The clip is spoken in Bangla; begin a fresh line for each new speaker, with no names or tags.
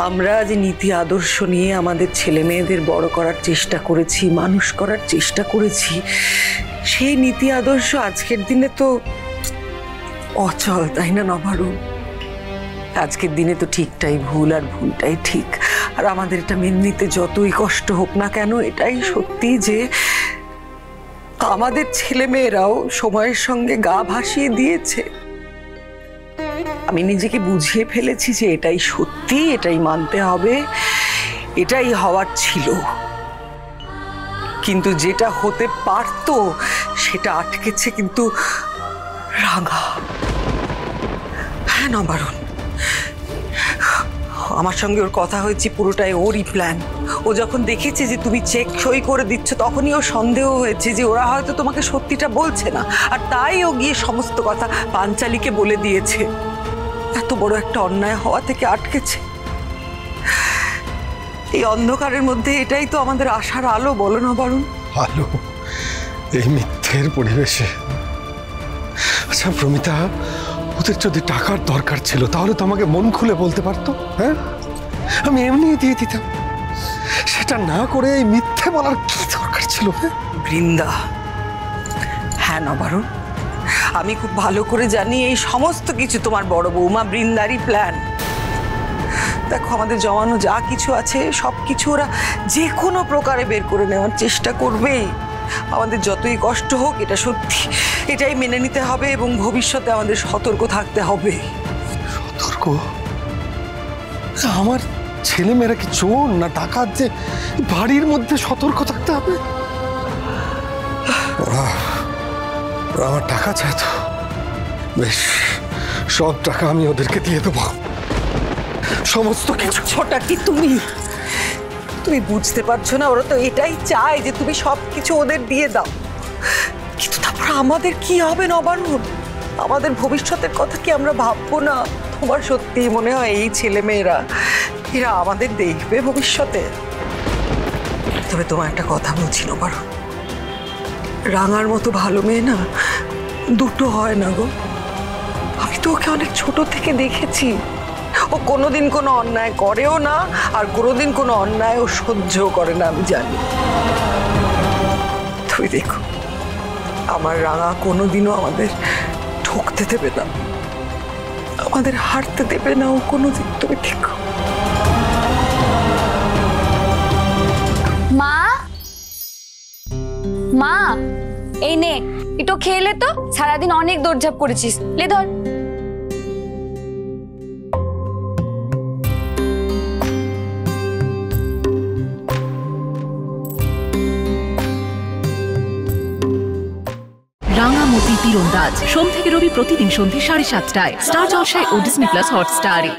আমরা যে নীতি আদর্শ নিয়ে আমাদের ছেলে মেয়েদের বড় করার চেষ্টা করেছি, মানুষ করার চেষ্টা করেছি, সেই নীতি আদর্শ আজকের দিনে তো অচল, তাই না নবারুণ? আজকের দিনে তো ঠিকটাই ভুল আর ভুলটাই ঠিক। আর আমাদের এটা মেনে নিতে যতই কষ্ট হোক না কেন, এটাই সত্যি যে আমাদের ছেলে মেয়েরাও সময়ের সঙ্গে গা ভাসিয়ে দিয়েছে। আমি নিজেকে বুঝিয়ে ফেলেছি যে এটাই সত্যি, এটাই মানতে হবে, এটাই হওয়ার ছিল। কিন্তু যেটা হতে পারতো সেটা আটকেছে কিন্তু রাঙা। হ্যাঁ নবারুণ, আমার সঙ্গে ওর কথা হয়েছে, পুরোটাই ওরই প্ল্যান। ও যখন দেখেছে যে তুমি চেক সই করে দিচ্ছ, তখনই ও সন্দেহ হয়েছে যে ওরা হয়তো তোমাকে সত্যিটা বলছে না, আর তাই ও গিয়ে সমস্ত কথা পাঞ্চালীকে বলে দিয়েছে। এত বড় একটা অন্যায় হওয়া থেকে আটকেছে। এই অন্ধকারের মধ্যে এটাই তো আমাদের আশার আলো, বলো নবারুণ?
আলো এই মিথ্যের পরিবেশে? আচ্ছা প্রমিতা, ওদের যদি টাকার দরকার ছিল তাহলে তো আমাকে মন খুলে বলতে পারতো। হ্যাঁ, আমি এমনি দিয়ে দিতাম। সেটা না করে এই মিথ্যে বলার কি দরকার ছিল?
বৃন্দা, হ্যাঁ নবারুণ, আমি খুব ভালো করে জানি এই সমস্ত কিছু তোমার বড় বৌমা বৃন্দারই প্ল্যান। দেখো, আমাদের জমানো যা কিছু আছে সব কিছু ওরা যে কোনো প্রকারে বের করে নেওয়ার চেষ্টা করবেই। আমাদের যতই কষ্ট হোক, এটা সত্যি, এটাই মেনে নিতে হবে এবং ভবিষ্যতে আমাদের সতর্ক থাকতে হবে।
সতর্ক? আমার ছেলে মেয়েরা কি চোর না ডাকাত যে বাড়ির মধ্যে সতর্ক থাকতে হবে? ওরা আমার টাকা চায় তো, বেশ, সব টাকা আমি ওদেরকে দিয়ে দেবো, সমস্ত কিছু।
ছোটা কি তুমি বুঝতে পারছো না? ওরা তো এটাই চায় যে তুমি সবকিছু ওদের দিয়ে দাও। কিন্তু তারপর আমাদের কি হবে নবারুণ? আমাদের ভবিষ্যতের কথা কি আমরা ভাববো না? তোমার সত্যি মনে হয় এই ছেলে মেয়েরা এরা আমাদের দেখবে ভবিষ্যতে? তবে তোমার একটা কথা বলছি নবারুণ, রাঙার মতো ভালো মেয়ে না দুটো হয় না গো। আমি তো ওকে অনেক ছোট থেকে দেখেছি। ও কোনোদিন কোনো অন্যায় করেও না, আর কোনোদিন কোনো অন্যায় ও সহ্যও করে না, আমি জানি। তুমি দেখো, আমার রাঙা কোনোদিনও আমাদের ঠকতে দেবে না, আমাদের হারতে দেবে না ও কোনোদিন। তুমি দেখো।
মা, মা, এই নে, একটু খেলে তো, সারাদিন অনেক দৌড়ঝাঁপ করেছিস, লে ধর।
রাঙামতি তীরন্দাজ সোম থেকে রবি প্রতিদিন সন্ধ্যে 7:30টায় স্টার জলসায় ও ডিজনি প্লাস হটস্টারে।